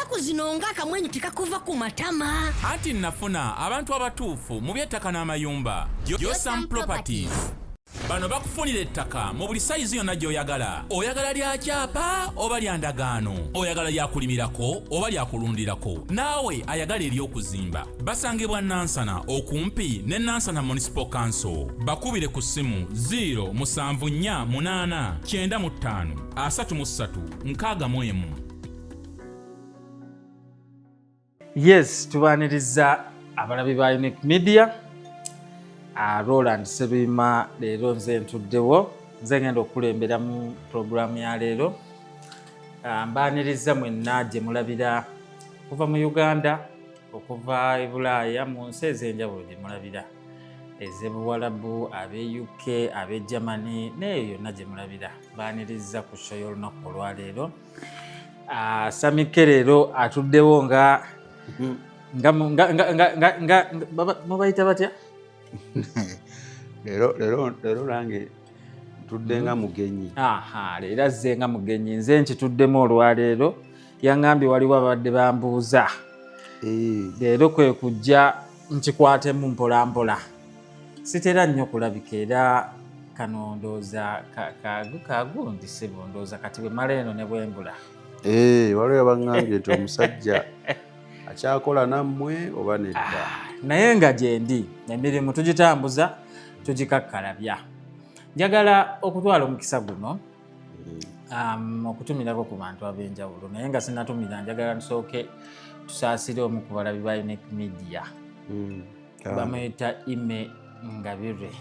ennaku zino ng'akamwenyu tekakuva ku matama. Anti nafuna abantu abatuufu mu by'ettaka n'amayumba. Yosam Properties. Bano bakufunira ettaka mu buli sayizi yonna gy'oyagala. Oyagala lya kyapa oba lya ndagaano. Oyagala lya kulimirako oba lya kulundirako. Naawe ayagala ery'okuzimba. Basangibwa Nansana okumpi ne Nansana Municipal Council. Bakubire ku ssimu 0748533 Yes, tubaniriza abalabi ba Unique Media. Roland Sebima leero nze ntuddewo. Nze ngenda okulembera mu programu ya leero. Mbaniriza mwenna gye mulabira okuva mu Uganda, okuva e Bulaaya, mu nsi ez'enjawulo gye mulabira. Ez'Ebuwalabu, ab'e UK, ab'e Germany, neyo yonna gye mulabira. Mbaniriza ku show y'olunaku olwaleero. Samike leero atuddewo nga mubayita batya? Leero nange tudde nga mugenyi. Leero azze nga mugenyi. Nze nkituddemu olwaleero. Yaŋŋambye waliwo abadde bambuuza. Leero kwe kujja nkikwatemu mpolampola. Sitera nnyo kulabika era kano ndooza kagundi sebo ndooza kati bwe mala eno ne bwembula. Waliwo baŋŋambye nti omusajja akyakola nammwe oba nedda. Naye nga gye ndi emirimu tugitambuza tugikakkalabya. Njagala okutwala omukisa guno okutumirako ku bantu ab'enjawulo naye nga sinnatumira njagala tusooke tusaasire omu ku balabi ba Unique Media. Bamuyita Ime Ngabire.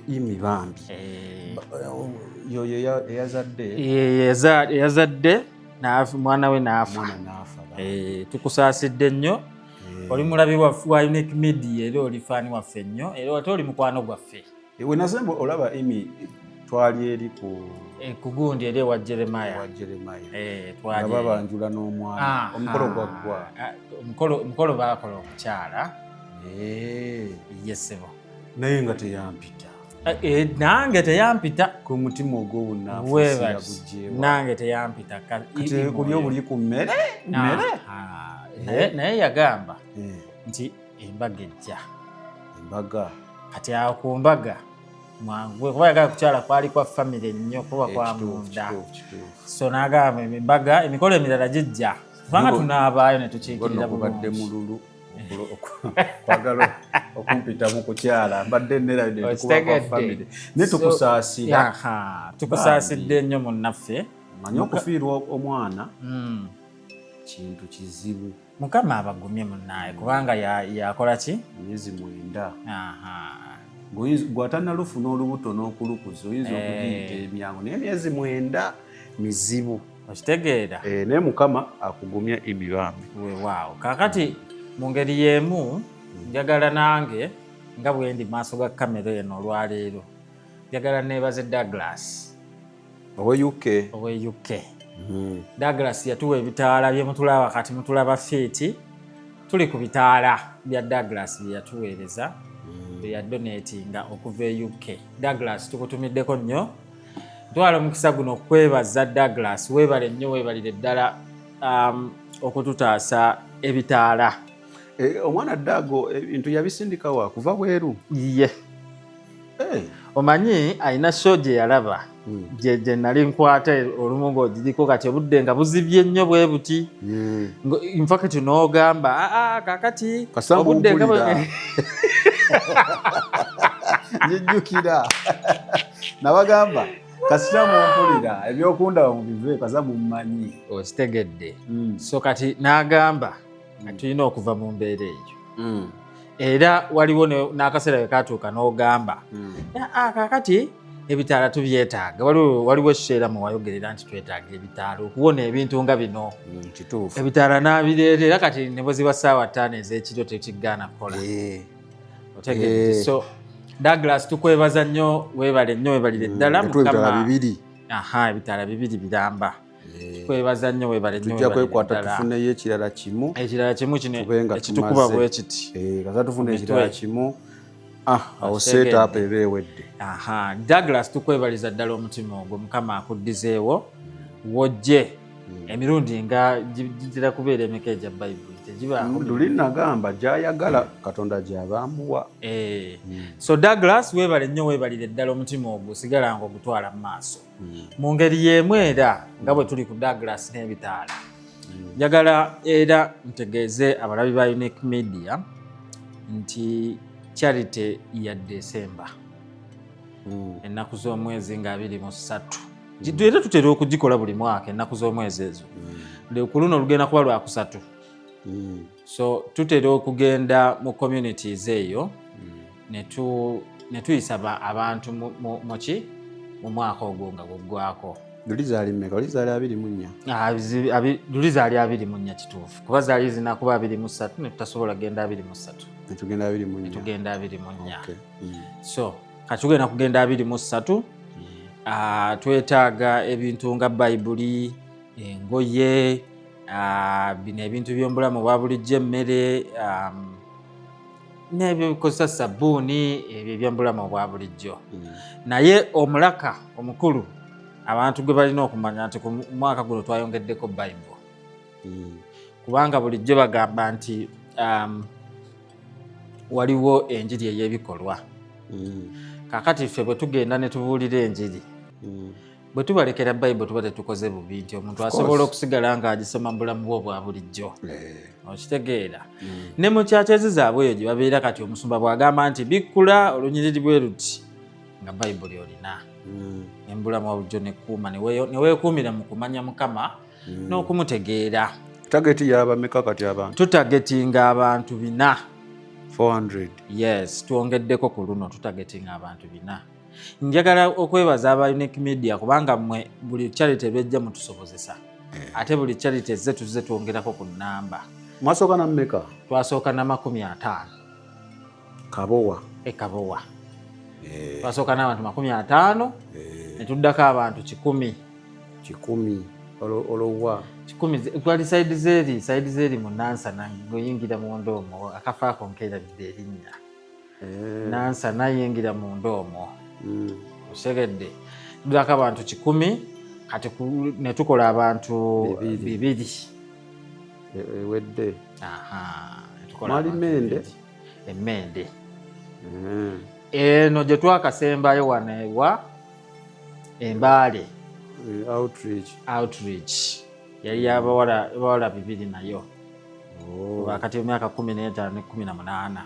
Imi bambi. Yoyo eyazadde mwana we n'afa. Tukusaasidde nnyo. Oli mulabi wa Unique Media era oli faani waffe nnyo era ate oli mukwano gwaffe. We nasembo olaba Imi twali eri ku gundi eri ewa Jeremiah. Twali babanjula n'omwana. Omukolo gwaggwa. Omukolo baakola okukyala. Yesebo. Naye nga teyampita. Nange teyampita. Ku mutima ogw'obunnaafu weebali. Nange teyampita. Kati kuli obuli ku mmere? Naye yagamba nti embaga ejja. Embaga? Kati awo ku mbaga mwangu kuba yagala kukyala kwali kwa famire nnyo kuba kwa munda. So n'agamba embaga emikolo emirala gijja. Kubanga tunaabaayo ne tukiikirira bulungi. Mululu kwagala okumpita mu kukyala mbadde nera kuba kwa famire. Ne tukusaasira. Tukusaasidde nnyo munnaffe. Manyi okufiirwa omwana kintu kizibu. Mukama abagumye munnaye kubanga yakola ki? Myezi 9. Gw'atannalufuna olubuto n'okulukuza oyinza okugiyita emyango naye emyezi 9 mizibu. Okitegeera? Naye Mukama akugumya emibambi. Weewaawo. Kaakati mu ngeri y'emu njagala nange nga bwe ndi maaso ga kamera eno olwaleero njagala neebaze Douglas ow'e UK. Douglas yatuwa ebitaala bye mutulaba kati mutulaba feeti tuli ku bitaala bya Douglas bye yatuweereza bye yadonatinga okuva e UK. Douglas tukutumiddeko nnyo. Twala omukisa guno okwebaza Douglas. Weebale nnyo weebalire ddala okututaasa ebitaala. Omwana Dago ebintu yabisindika wa kuva bweru. Ye. Omanyi alina show gye yalaba gye nali nkwata olumu ng'ogiriko kati obudde nga buzibye nnyo bwe buti. Infact n'ogamba kakati obudde nga njijjukira nabagamba kasita mumpulira ebyokundaba mubive kaza mummanyi. Okitegedde. So kati n'agamba nga tulina okuva mu mbeera eyo. Era waliwo n'akaseera we katuuka n'ogamba kakati ebitaala tubyetaaga. Waliwo ekiseera mu wayogerera nti twetaaga ebitaala okuwona ebintu nga bino. Kituufu. Ebitaala n'abireeta era kati ne bwe ziba ssaawa 5 ez'ekiro tekigaana kukola. Otegedde. So Douglas tukwebaza nnyo weebale nnyo weebalire ddala Mukama. Ebitaala 2 biramba. Tukwebaza nnyo weebale nnyo. Tujja kwekwata tufuneyo ekirala kimu. Ekirala kimu kino ekitukuba bwe kiti. Kaza tufune ekirala kimu. Awo set up eba ewedde. Douglas tukwebaliza ddala omutima ogwo Mukama akuddizeewo wojje emirundi nga gitera kubeera emeka egya bayibuli tegibaaho. Luli nagamba gy'ayagala Katonda gy'abamuwa. So Douglas weebale nnyo weebalire ddala omutima ogwo sigala nga ogutwala mu maaso. Mu ngeri y'emu era nga bwe tuli ku Douglas n'ebitaala. Njagala era ntegeeze abalabi ba Unique Media nti charity ya December. Ennaku z'omwezi nga 23. Era tutera okugikola buli mwaka ennaku z'omwezi ezo. Ku luno lugenda kuba lwa kusatu. So tutera okugenda mu communities eyo ne tuyisa abantu mu mwaka ogwo nga gwaggwako. Luli zaali mmeka? Luli zaali 24. Luli zaali 24 kituufu. Kuba zaali zinakuba 23 ne tutasobola genda 23. Netugenda 24. Netugenda 24. So katugenda kugenda 23. Twetaaga ebintu nga Bayibuli, engoye, bino ebintu by'omubulamu bwa bulijjo, emmere, n'ebyo bikozesa sabbuuni, ebyo eby'omubulamu bwa bulijjo. Naye omulaka omukulu abantu gwe balina okumanya nti ku mwaka guno twayongeddeko Bayibuli. Kubanga bulijjo bagamba nti waliwo enjiri ey'ebikolwa. Kakati ffe bwe tugenda ne tubuulira enjiri, bwe tubalekera Bayibuli tuba tetukoze bubi nti omuntu asobola okusigala ng'agisoma mu bulamu bwe obwa bulijjo. Okitegeera. Ne mu kyakezi zaabwe eyo gye babeera kati omusumba bw'agamba nti bikkula olunyiriri bwe luti nga Bayibuli olina. Embulamu bwa bulijjo nekkuuma ne weekuumira mu kumanya Mukama n'okumutegeera. Tageti y'abameka kati abantu? Tutagetinga abantu 400. 400. Yes, tuongeddeko ku luno tutagetinga abantu 400. Njagala okwebaza aba Unique Media kubanga mmwe buli charity lwejja mutusobozesa. Ate buli charity ezze tuzze tuongerako ku namba. Mwasooka na mmeka? Twasooka na 50. Kabowa. Kabowa. Twasooka n'abantu 50 ne tuddako abantu 10. 10 olowa 10 twali side zeri mu Nansana ngoyingira mu ndoomo akafaako nkeerabidde erinnya. Nansana yingira mu ndoomo. Osegedde tuddako abantu 10 kati ne tukola abantu 2. Ewedde. Mwali Mende? Emmende. Eno gye twakasembayo wano ewa Embaale. Outreach. Yali y'abawala 2 nayo. Wakati emyaka 15 ne 18.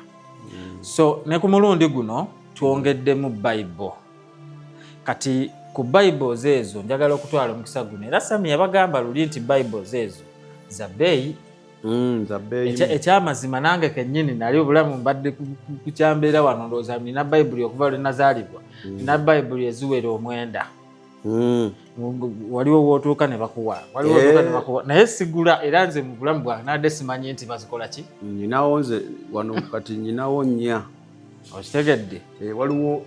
So ne ku mulundi guno twongeddemu Bible. Kati ku Bibles ezo njagala okutwala omukisa guno era Sami yabagamba luli nti Bibles ezo za bbeeyi. Za bbeeyi. Ekyamazima nange kennyini nali obulamu mbadde kukyambeera wano ndowooza nina Bayibuli okuva lwe nazaalibwa. Nina Bayibuli eziwera 9. Waliwo wootuuka ne bakuwa. Naye sigula era nze mu bulamu bwange nadde simanyi nti bazikola ki. Nyinawo nze wano kati nyinawo 4. Okitegedde? Waliwo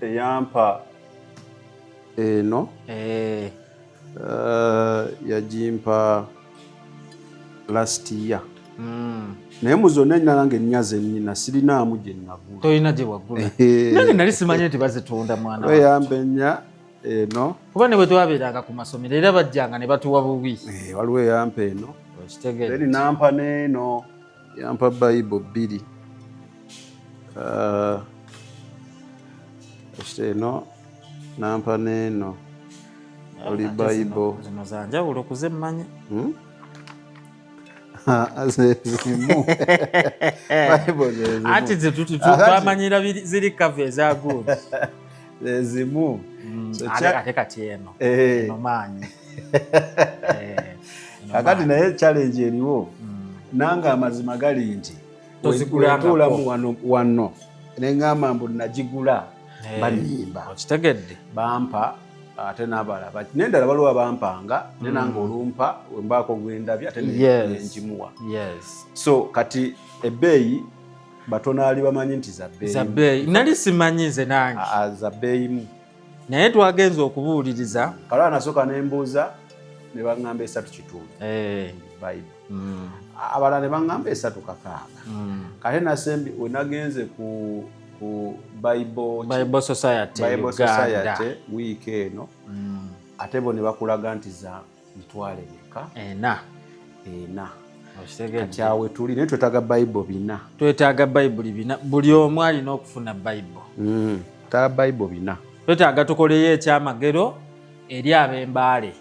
eyampa eno. Yagimpa last year. Naye mu zonna ennina nange nnyaze nnina sirinaamu gye nnagula. Toyina gye wagula? Nange nali simanyi nti bazitunda mwana wange. Weyampa ennya eno. Kuba ne bwe twabeeranga ku masomero era bajjanga ne batuwa bubi. Waliwo eyampa eno. Okitegedde? Then nampa n'eno. Yampa Bible 2. Eno nampa n'eno. Oli Bible. Zino za njawulo kuzemmanya. Zezimu. Ati twamanyira ziri kava eza good. Zezimu. Ate kati eno maanyi. Kakati naye challenge eriwo. Nanga amazima gali nti tozigulangako wano neŋŋamba mbu nagigula banimba. Okitegedde? Bampa ate n'abalaba n'endala waliwo bampanga ne nange olumpa wembaako gwendabya ate nenjimuwa. So kati ebbeeyi batono ali bamanyi nti za bbeeyi. Nali simanyi nze nange. Za bbeeyimu. Naye twagenza okubuuliriza. Kala nasooka nembuuza ne baŋŋamba 3:2 Bible. Abalala ne baŋŋamba 3:6. Kale nasembi we nagenze ku Bible Society wiiki eno ate bo ne bakulaga nti za 1,000. emeka? 4. Kati awe tuli naye twetaaga Bible 4. Twetaaga Bayibuli 4. Buli omu alina okufuna Bible. Twetaaga Bible 4. Twetaaga tukoleyo ekyamagero eri ab'embaale.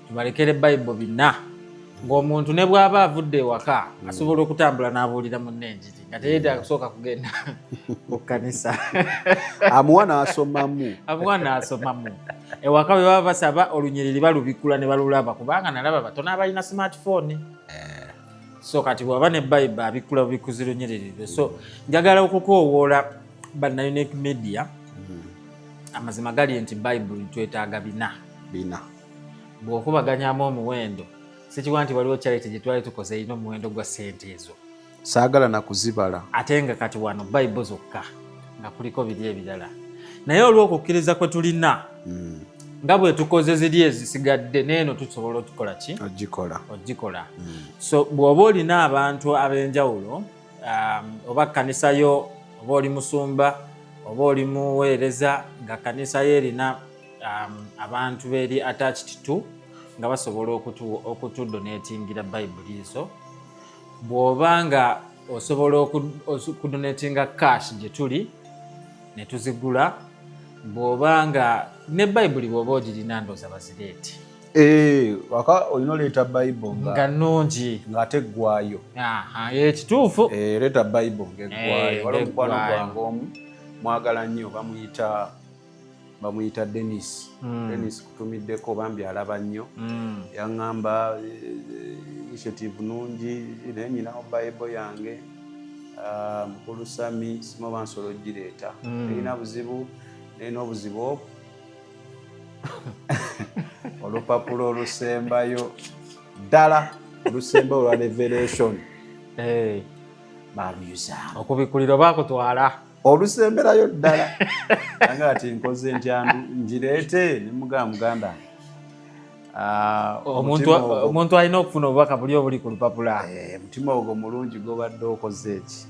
Tubalekere Bible 4. Ng'omuntu ne bw'aba avudde ewaka asobola okutambula n'abuulira munne enjiri nga teyeetaaga kusooka kugenda ku kkanisa. Amuwa n'asomamu. Ewaka bwe baba basaba olunyiriri balubikula ne balulaba kubanga nalaba batono abalina smartphone. So kati bw'aba ne Bible abikula bubikuzi lunyiriri. So njagala okukoowoola banna Unique Media amazima gali nti Bible twetaaga 4. Bw'okubaganyamu omuwendo sikiwa nti waliwo charity gye twali tukoze erina omuwendo gwa ssente ezo. Saagala na kuzibala. Ate nga kati wano Bible zokka nga kuliko biri ebirala. Naye olw'okukkiriza kwe tulina nga bwe tukoze ziri ezisigadde n'eno tusobola okukola ki? Ogikola. So bw'oba olina abantu ab'enjawulo oba kkanisa yo oba oli musumba oba oli muweereza nga kkanisa yo erina abantu beeri attached to nga basobola okutudonatingira Bible ezo. Bw'oba nga osobola okudonatinga cash gye tuli ne tuzigula. Bw'oba nga ne Bible bw'oba ogirina ndooza bazireeti. Waka olina oleeta Bible nga nnungi ng'ate eggwayo. Ekituufu. Leeta Bible ng'eggwayo. Waliwo omukwano gwange omu mwagala nnyo bamuyita Dennis. Dennis kutumiddeko bambi alaba nnyo. Yaŋŋamba initiative nungi naye nyinawo Bible yange mukulu Sami simoba nsolo gireeta. Erina buzibu naye n'obuzibu obwo olupapula olusembayo ddala olusembayo olwa Revelation baluyuza okubikulira bakutwala olusemberayo ddala anga ati nkoze ntyandu ngireete ne muganda omuntu alina okufuna obubaka buli obuli ku lupapula. Mutima ogwo mulungi gobadde okoze eki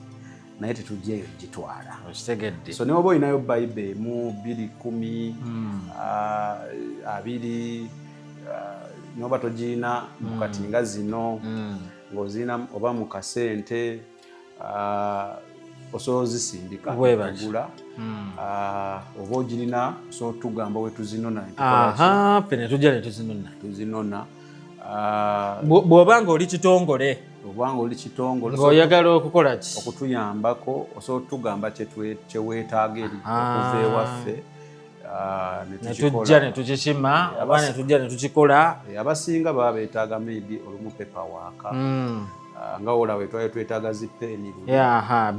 naye tetujjeyo gitwala. Okitegedde. So neoba olinayo Bible mu 2:10 2 noba togirina mu katinga zino ng'ozirina oba mu kasente osobola ozisindika ogula oba ogirina so tugamba we tuzinona ne tujja ne tuzinona bw'oba ng'oli kitongole ng'oyagala okukola ki okutuyambako osobola tugamba kyeweetaaga eri okuva ewaffe ne tujja ne tukikima oba ne tujja ne tukikola. Abasinga baba beetaaga maybe olumu paperwork nga olawe twali twetaaga zipeeni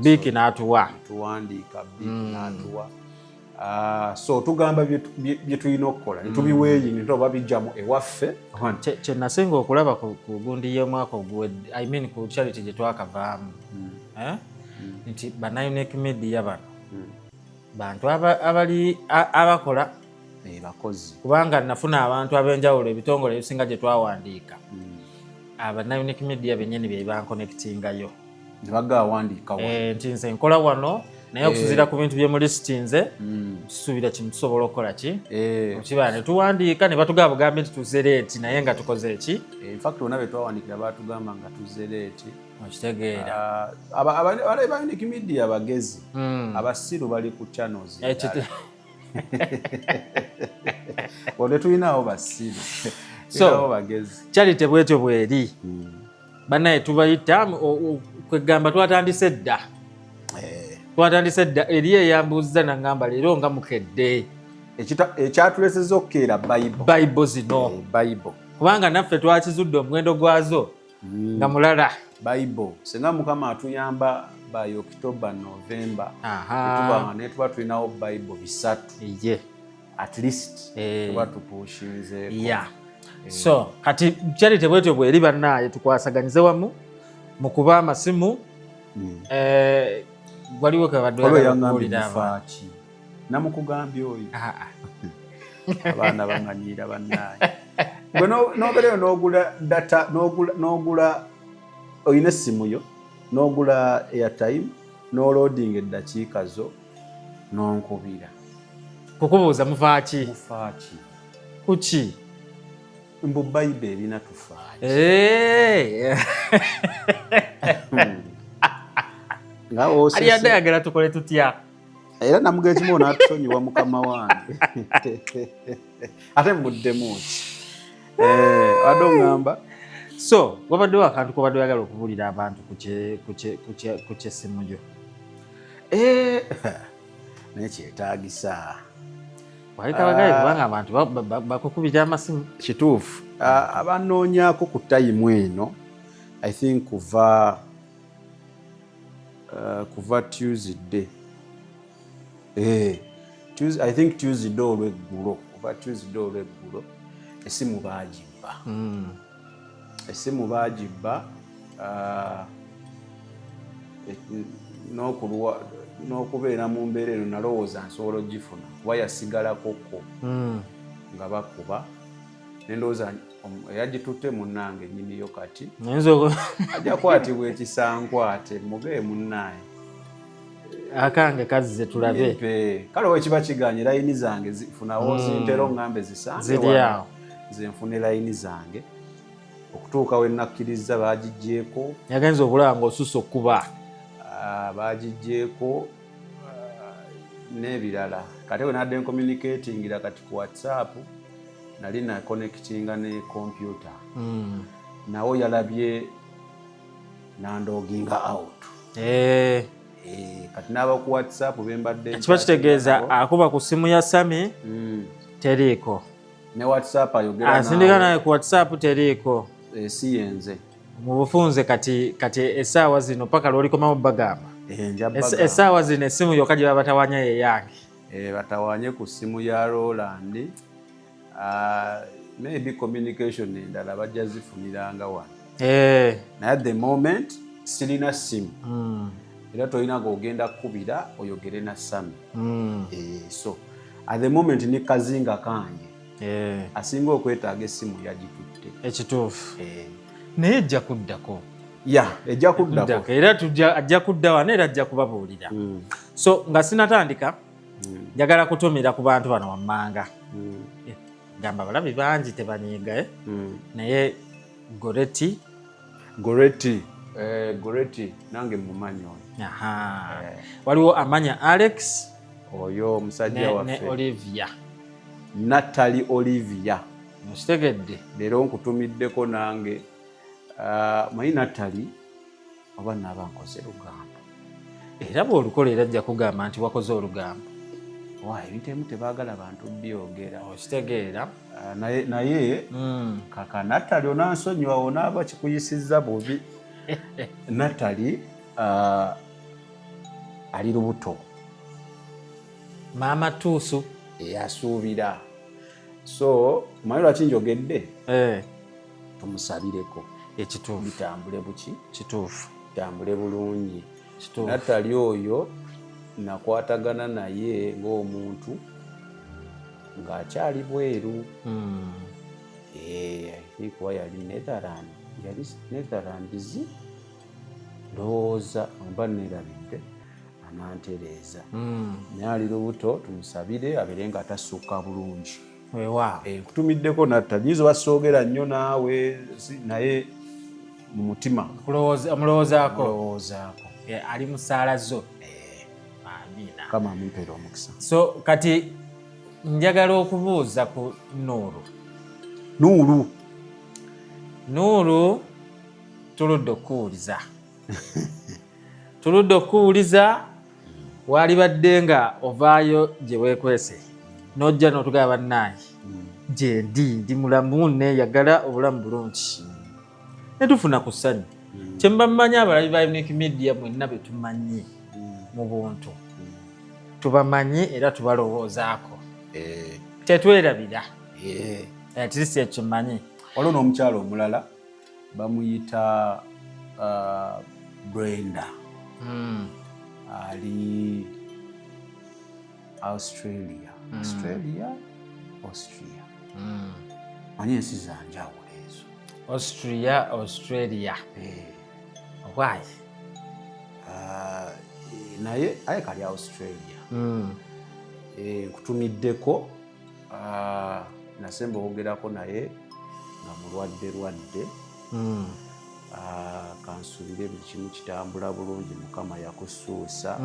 biiki n'atuwa tuwandiika biiki n'atuwa. So tugamba bye tulina okukola ne tubiweeyini nti oba bijjamu ewaffe. Kye nasinga okulaba ku gundi y'omwaka oguwedde I mean ku charity gye twakavaamu nti banna Unique Media bano bantu abali abakola bakozi kubanga nafuna abantu ab'enjawulo ebitongole ebisinga gye twawandiika abanna Unique Media bennyini bye bankonekitingayo ne bagawandiika nti nze nkola wano naye okusuzira ku bintu bye muli sitinze kisuubira kimu tusobola okukola ki okibala ne tuwandiika ne batugamba bugambe nti tuzereeti naye nga tukoze eki. Infact wonna be twawandikira batugamba nga tuzereeti. Okitegeera abali ba Unique Media abagezi abasiru bali ku channels wone tulinawo basiru so bagezi charity bwetyo bweri bannaye tubayita kwegamba twatandise dda eri eyambuuziza nangamba leero nga mukedde ekyatuleseza okukeera Bible zino kubanga naffe twakizudde omuwendo gwazo nga mulala Bible senga Mukama atuyamba by October November netuba tulinawo Bible 3 at least tuba tupushinzeeko. So kati charity bwetyo bweri bannaye tukwasaganyize wamu mu kuba amasimu waliwo kabaddeoyangambira namukugambye oyo abaana banganyira bannaye gwe nobereyo n'ogula data n'ogula oyina essimu yo n'ogula airtime n'oloading eddakiika zo n'onkubira kukubuuza mufaaki kuki mbu Bible erina tufaaji. Ali adayagala tukole tutya? Era namuga ekimu n'atusonyiwa mukama wange. Ate muddemu ki? Adongamba. So, wabaddewo akantu kobadde oyagala okubuulira abantu ku kyessimu gyo? Naye kyetaagisa. Walikabagaye kubanga abantu bakukubira amasimu. Kituufu. Abanoonyaako ku tayimu eno, I think kuva Tuesday. I think Tuesday olw'eggulo. Kuva Tuesday olw'eggulo essimu baagibba. Essimu baagibba n'okubeera mu mbeera eno nalowooza nsobola ogifuna kuba yasigalakokko nga bakuba nendowooza eyagitutte munnange nnyiniyo kati ajja kwatibwa ekisankwate mugee munnaye akange kazze tulabe kale wekiba kiganye layini zange zifunawo zintero ngambe zisange nze nfune layini zange okutuuka we nakkiriza baagiggyeko yagenza okulaba ng'osusse okkuba baagiggyeko n'ebirala kati we nadde communicatingira kati ku WhatsApp nali na connectinga ne computer nawo yalabye nandoginga out kati n'aba ku WhatsApp bembadde kiba kitegeeza akuba ku simu ya Sami teriiko ne WhatsApp ayogera asindika naye ku WhatsApp teriiko si yenze mu bufunze kati essaawa zino paka lwolikomamu bagamba essaawa zino essimu yokka gye baba batawanya ye yange batawanye ku ssimu ya Roland maybe communication endala bajja zifuniranga wano naye at the moment sirina ssimu era tolina ng'ogenda kkubira oyogere na Sami so at the moment ni kazinga kange asinga okwetaaga essimu yagitutte ekituufu naye ejja kuddako ejja kuddako era ajja kudda wano era ajja kubabuulira so nga sinatandika njagala kutumira ku bantu bano wammanga gamba balabi bangi tebanyiiga naye Goreti nange mumanyi oyo waliwo amanya Alex oyo omusajja waffe ne Olivia Natalie Olivia mukitegedde leero nkutumiddeko nange manyi Natalie oba naaba nkoze lugambo era bw'olukola era ajja kugamba nti wakoze olugambo ebintu ebimu tebaagala bantu byogera okitegeera naye kaka Natalie onansonyiwa onaaba kikuyisizza bubi Natalie ali lubuto maama tuusu asuubira so manyi lwaki njogedde tumusabireko ekituufu bitambule buki kituufu bitambule bulungi Natalie oyo nakwatagana naye ng'omuntu ng'akyali bweru kuba yali Netherlands ndowooza mba nerabidde anantereeza naye ali lubuto tumusabire abeere nga tasukka bulungi nkutumiddeko Natalie nyiza basoogera nnyo naawe naye mu mutima omulowoozaako ali mu ssaala zo kama amumpeera omukisa so kati njagala okubuuza ku Nuuru tuludde okuwuliza waali badde nga ovaayo gye weekwese n'ojja n'otugaba bannaayi gye ndi mulamu neeyagala obulamu bulungi ne tufuna ku ssanyu kye mba mmanyi abalabi ba Unique Media mwenna be tumanyi mu buntu tubamanyi era tubalowoozaako tetwerabira atlist ekyo mmanyi waliwo n'omukyalo omulala bamuyita Brenda ali Austria manyi ensi zanjawulo ezo Australia why naye aye kali Australia nkutumiddeko nasemba owogerako naye nga mulwadde kansuubire buli kimu kitambula bulungi, Mukama yakusuusa.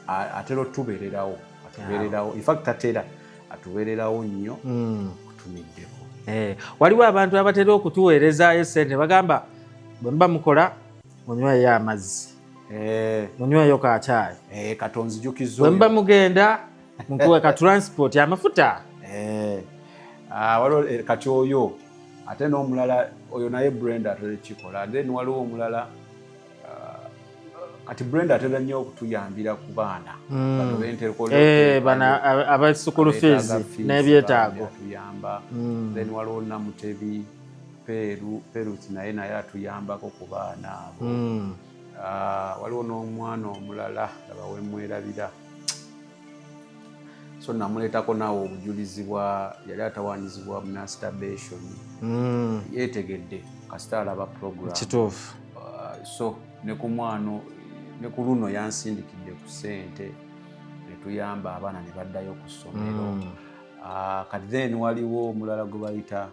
Atera otubeererawo, in fact atubeererawo nnyo, kutumiddeko. Waliwo abantu abatera okutuweerezaayo ssente bagamba bwe muba mukola munyweyo amazzi, munyweyo kacaayi, katonzijukizo bwe muba mugenda mukuwe ka transport amafuta. Waliwo kati oyo ate n'omulala oyo naye Brenda atera kikola. Then waliwo omulala kati Brenda atera nnyo okutuyambira ku baana bana aba school fees n'ebyetaago tuyamba. Then waliwo Namutebi Peruth naye atuyambako ku baana abo. Waliwo n'omwana omulala abawe mwerabira, so namuleetako naawe obujulizi yali atawaanyizibwa masturbation, yeetegedde kasita alaba program kituufu. So ne ku mwana ne ku luno yansindikidde ku ssente ne tuyamba abaana ne baddayo ku ssomero. Kati then waliwo omulala gwe bayita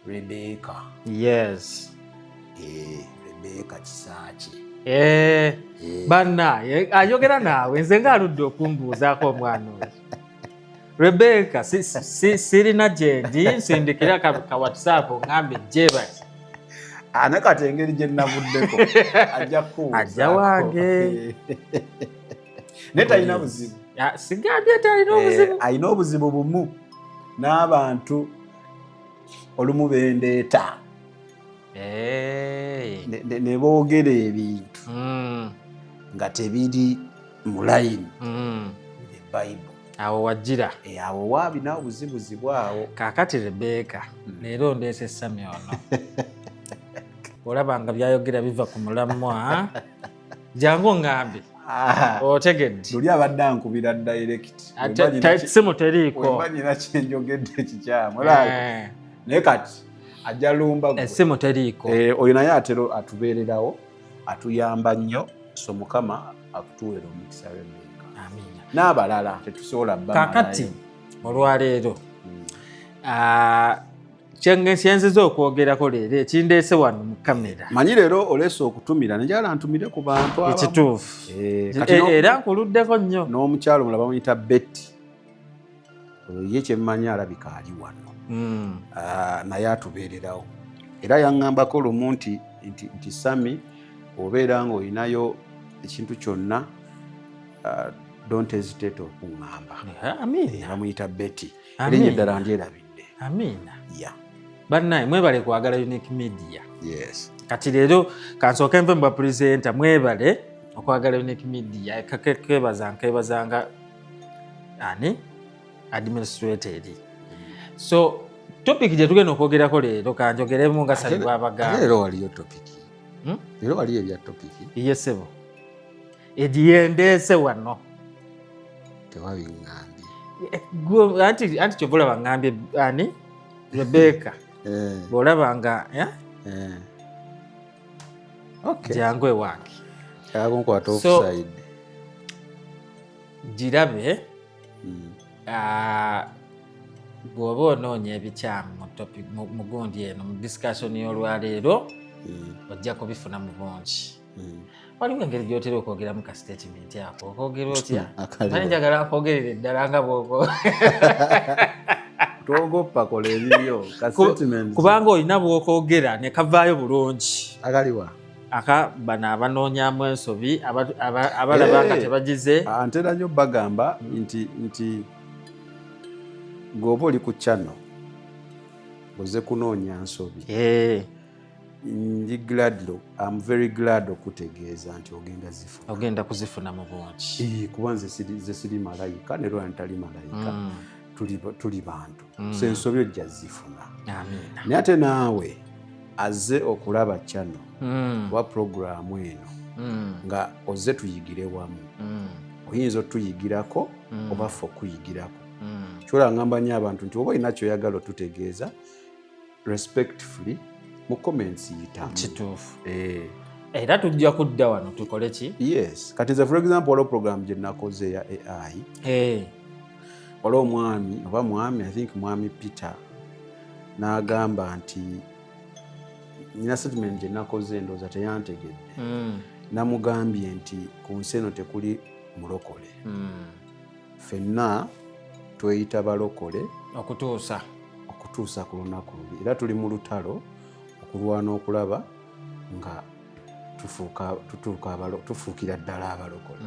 Rebecca. Yes. Rebecca Kisaaki. Banna ayogera naawe nze ng'aludde okumbuuzaako omwana oyo. Rebecca sirina gyendi nsindikira ka WhatsApp ngambe jebaki. Nakati engeri gye navuddeko ajja wange. Naye talina buzibu. Sigambye talina obuzibu. Alina obuzibu bumu n'abantu olumu bendeeta ne boogera ebintu nga tebiri mu layini Bible. Awo wajjira. Awo waabina obuzibuzi bwawo. Kaakati Rebecca leero ndeese Sami ono. Olaba nga byayogera biva ku mulamwa. Jangu ngambe. Otegedde. Luli abadde ankubira direct. Simu teriiko. Wemba nyina kyenjogedde kikyamu. Naye kati ajja lumba gwe. Simu teriiko. Oyo naye atero atubeererawo, atuyamba nnyo, so Mukama akutuweera omukisa Rebecca. Amiina. N'abalala tetusobola bamalayo. Kaakati olwaleero kyenziza okwogerako leero ekindeese wano mu kamera. Manyi leero oleese okutumira njala ntumire ku bantu abamu. Ekituufu. Era nkuluddeko nnyo. N'omukyalo mulaba bamuyita Betty. Ye kyemmanyi alabika ali wano. Naye atubeererawo. Era yaŋŋambako lumu nti Sami obeera ng'olinayo ekintu kyonna don't hesitate okuŋŋamba. Amiina. Bamuyita Betty. Erinnya eddala ndyerabidde. Amiina. Yeah. Bannaye mwebale kwagala Unique Media. Yes. Kati leero kansooke nve mba presenter mwebale okwagala Unique Media. Nkebazanga ani administrator. So topic gye tugenda okwogerako leero kanjogeremu nga Sami bw'abagamba. Leero waliyo topic. Leero waliyo ebya topic. Iye ssebo. Edyendeese wano. Tewabiŋŋambye. Anti kyova baŋŋambye ani Rebecca. Bw'olaba nga jangu ewange. Nkwata offside. Girabe bw'oba onoonya ebikyamu mu topic mu gundi eno mu discussion y'olwaleero ojja kubifuna mu bungi. Waliwo engeri gy'otera okwogeramu ka statement ako okwogera otya? Nali njagala akwogerere ddala nga bw'ogo. Togoppa kola ebibyo ka statement. Kubanga olina bw'okwogera ne kavaayo bulungi. Agaliwa. Bano abanoonyaamu ensobi abalaba nga tebagize. Ntera nnyo bagamba nti gwoba oli ku channel oze kunoonya nsobi. I'm very glad okutegeeza nti ogenda kuzifuna mu bungi. Kuba nze siri malayika ne lwani tali malayika. Tuli bantu. So ensobi ojja zifuna. Amiina. Naye ate naawe azze okulaba channel wa programu eno nga ozze tuyigire wamu. Oyinza otuyigirako oba ffe okuyigirako. Kyola ngamba nnyo abantu nti oba olina kyoyagala otutegeeza respectfully mu comments yitamu. Kituufu. Era tujja kudda wano tukole ki? Yes. Kati nze for example waliwo program gye nakoze ya AI. Waliwo mwami I think mwami Peter n'agamba nti nina statement gye nakoze ndowooza teyantegedde. Namugambye nti ku nsi eno tekuli mulokole. Ffenna tweyita balokole okutuusa ku lunaku luli, era tuli mu lutalo okulwana okulaba nga tufuukira ddala abalokole.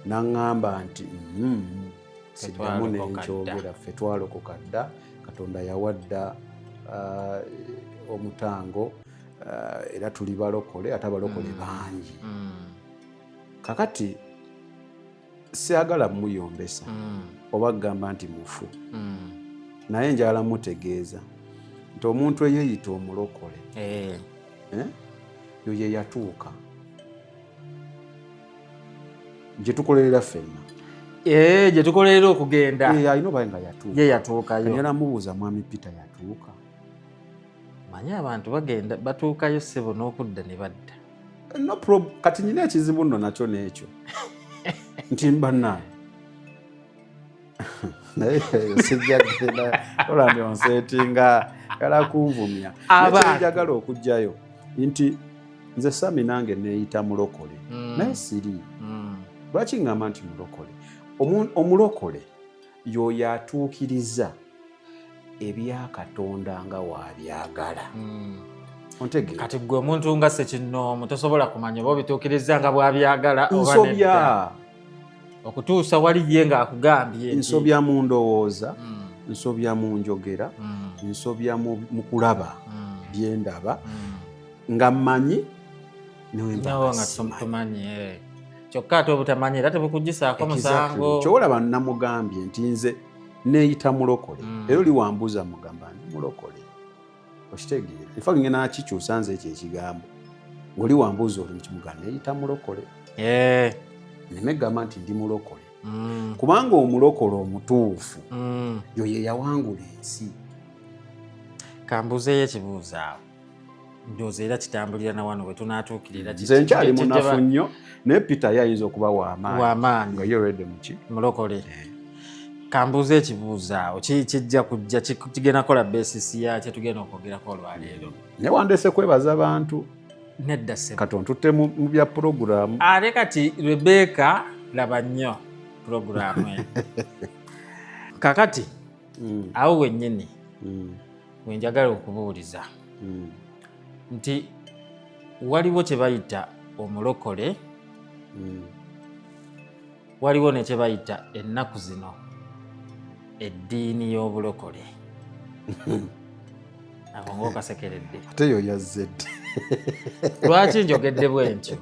N'aŋŋamba nti siddamu nenkyogera, ffe twalokoka dda, Katonda yawadda omutango, era tuli balokole, ate abalokole bangi. Kakati siyagala muyombesa oba kugamba nti mufu, naye njala mutegeeza nti omuntu eyeeyita omulokole yo ye yatuuka gye tukolerera ffenna, gye tukolerera okugenda alina oba nga ye yatuukayo. Era mubuuza mwami Peter yatuuka. Manyi abantu bagenda batuukayo ssebo n'okudda ne badda. Kati nyina ekizibu nno nakyo n'ekyo nti mbanaye naye sijja kugenda Roland onseetinga yala kunvumya. Njagala okujjayo nti nze Sami nange neeyita mulokole, naye siri. Lwaki ngamba nti mulokole? Omulokole y'oyo atuukiriza ebya Katonda nga waabyagala. Kati gwe omuntu nga Ssekinnoomu tosobola kumanya oba obituukiriza nga bwabyagala oba nsobya okutuusa wali ye ng'akugambye. Nsobya mu ndowooza, nsobya mu njogera, nsobya mu kulaba bye ndaba nga mmanyi nawe nga tumanyi. Kyokka ate obutamanyi era tebukugisaako musango. Kyolaba namugambye nti nze neeyita mulokole, era oli wambuuza mugamba ndi mulokole, okitegeera. Infact ngenda nakikyusa nze ekyo ekigambo, ng'oli wambuuza oli mukimugamba neeyita mulokole, nemegamba nti ndi mulokole, kubanga omulokole omutuufu yo ye yawangula ensi. Kambuuzeyo ekibuuzo awo, ndowooza era kitambulira na wano we tunaatuukirira. Nze nkyali munafu nnyo, naye Peter yayinza okuba w'amaanyi nga ye redde muki mulokole. Kambuuze ekibuuzo awo kijja kujja kigenda kola besisi yakye tugenda okwogerako olwaleero. Naye wandeese kwebaza abantu. Nedda ssebo Katon tutte mu bya puroguramu. Ate kati Rebecca laba nnyo puroguramu eyo. Kakati awo wennyini wenjagala okubuuliza nti waliwo kye bayita omulokole, waliwo ne kye bayita ennaku zino eddiini y'obulokole. Awo ng'okasekeredde. Ate yo yazze ddi. Lwaki njogedde bwe ntyo?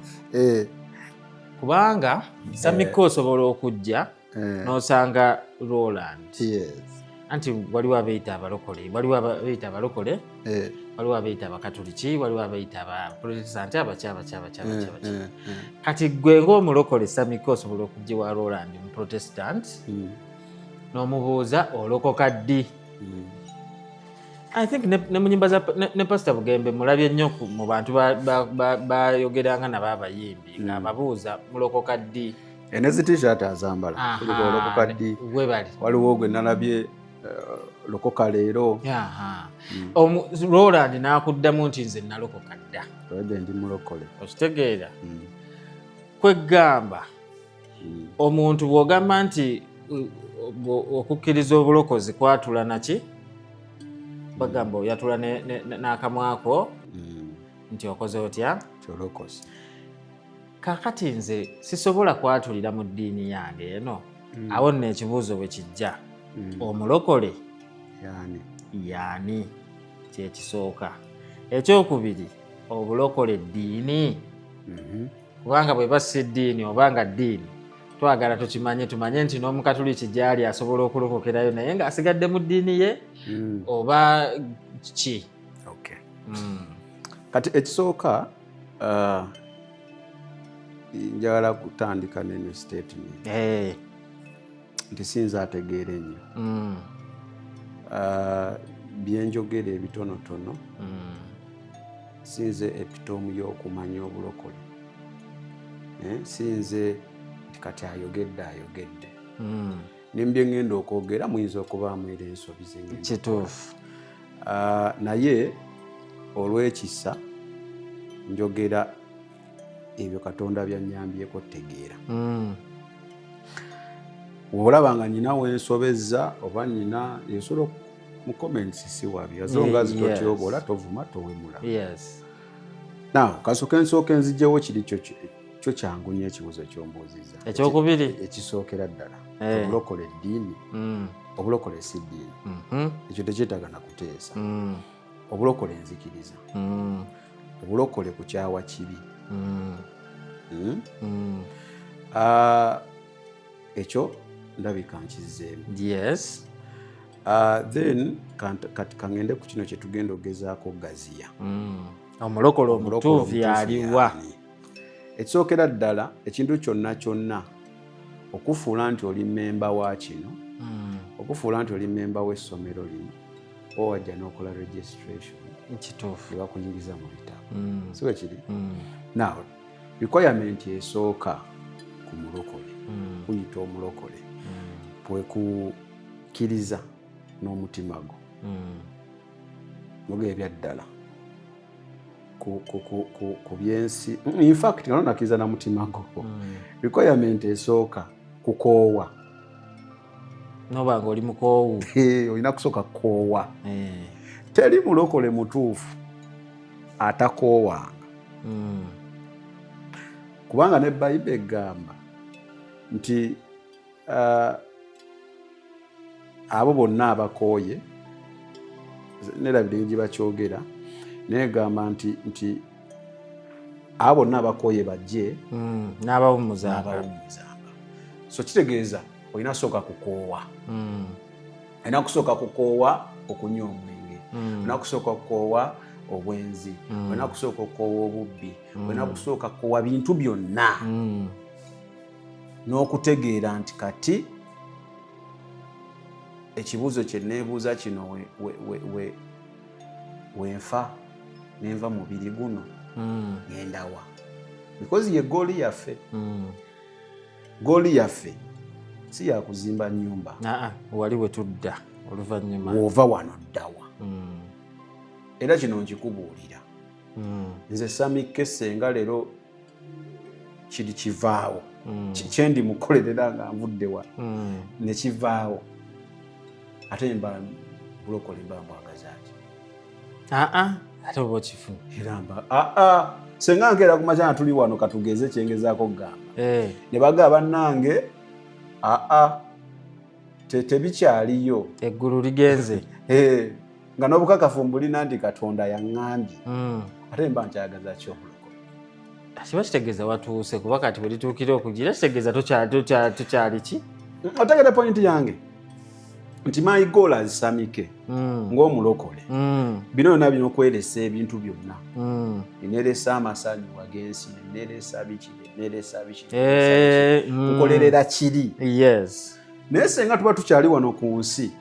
Kubanga Samiko osobola okujja n'osanga Roland. Anti waliwo abeeyita abalokole, waliwo abeeyita abalokole, waliwo abeeyita abakatoliki, waliwo abeeyita abaprotestanti, abaki. Kati gwe ng'omulokole Samiko osobola okujja wa Roland mu protestant n'omubuuza olokoka ddi. I think ne mu nnyimba ne Pastor Bugembe mulabye nnyo mu bantu bayogeranga nabo abayimbi ng'ababuuza mulokoka ddi. Enezi t-shirt azambala kuliko olokoka ddi. Waliwo gwe nalabye lokoka leero. Roland n'akuddamu nti nze nalokoka dda. Wedde ndi mulokole. Okitegeera? Kwegamba omuntu bw'ogamba nti okukkiriza obulokozi kwatula naki? Bagamba oyatula n'akamwako nti okoze otya? Kyolokozi. Kakati nze sisobola kwatulira mu ddiini yange eno. Awo nno ekibuuzo bwe kijja. Omulokole yaani kyekisooka. Ekyokubiri, obulokole ddiini. Kubanga bwe bassa eddiini oba nga ddiini twagala tumanye nti n'omukatuliki gy'ali asobola okulokokerayo naye ng'asigadde mu ddiini ye oba ki? Kati ekisooka njagala kutandika neno statement nti sinza ategeera ennyo byenjogera ebitonotono sinze epitoomu y'okumanya obulokole. Sinze nti kati ayogedde nembye ngenda okwogera muyinza okubaamu era ensobi zengenda. Kituufu. naye olw'ekisa njogera ebyo Katonda byanyambyeko tegeera. Olaba nga nyina wensobezza oba nyina yesobola mu comments si wabi azonga zitotyobola tovuma towemula. Now kasooka ensooka enzigyewo kiri kyo kyangunya ekibuzo ky'ombuuziza. Ekyokubiri ekisookera ddala obulokole eddiini obulokole si ddiini ekyo tekyetaaga na kuteesa. Obulokole nzikiriza obulokole kukyawa kibi. Ekyo ndabika nkizzeemu. Yes. Then kati kangende ku kino kye tugenda ogezaako gaziya. Omulokole omutuufu yaliwa. Ekisookera ddala ekintu kyonna okufuula nti oli memba wa kino okufuula nti oli memba w'essomero lino owajja n'okola registration ekituufu ebakuyingiza mu bitabo si bwe kiri. Now requirement esooka ku mulokole kuyita omulokole bwekukkiriza n'omutima gwo muga ebyaddala ku byensi in fact nga nonakkiriza na mutima gwo requirement esooka kukoowa. Nobanga oli mukoowu olina kusooka kukoowa. Teri mulokole mutuufu atakoowanga kubanga ne Bayibuli egamba nti abo bonna abakooye nerabire gye bakyogera negamba nti abo bonna abakooye bajje n'abawummuzanga. So kitegeeza olina kusooka kukoowa. Olina kusooka kukoowa okunywa omwenge, olina kusooka kukoowa obwenzi, olina kusooka kukoowa obubbi, olina kusooka kukoowa bintu byonna n'okutegeera nti kati ekibuuzo kye neebuuza kino wenfa nenva mubiri guno ngenda wa? Because ye goali yaffe. Goali yaffe si yakuzimba nnyumba. Wali we tudda oluvannyuma wova wano ddawa. Era kino nkikubuulira nze Sammy Kesse nga leero kiri kivaawo kyendi mukolerera nga nvudde wa ne kivaawo ate mba bulokole mba mbwagazaaki ate oba okifuna era mba senga nkeera ku makya tuli wano katugeze kyengezaako kugamba ne bagamba bannange tebikyaliyo eggulu ligenze nga n'obukakafu mbulina nti Katonda yaŋŋambye ate mba nkyagaza ki omulokole? Kiba kitegeeza watuuse kuba kati bwe lituukira okugira kitegeeza tokyali ki? Otegere pointi yange nti my goal as Samike ng'omulokole bino byonna bino okweresa ebintu byonna eneresa amasanyu wagensi eneresa biki nkolerera kiri. Naye senga tuba tukyali wano ku nsi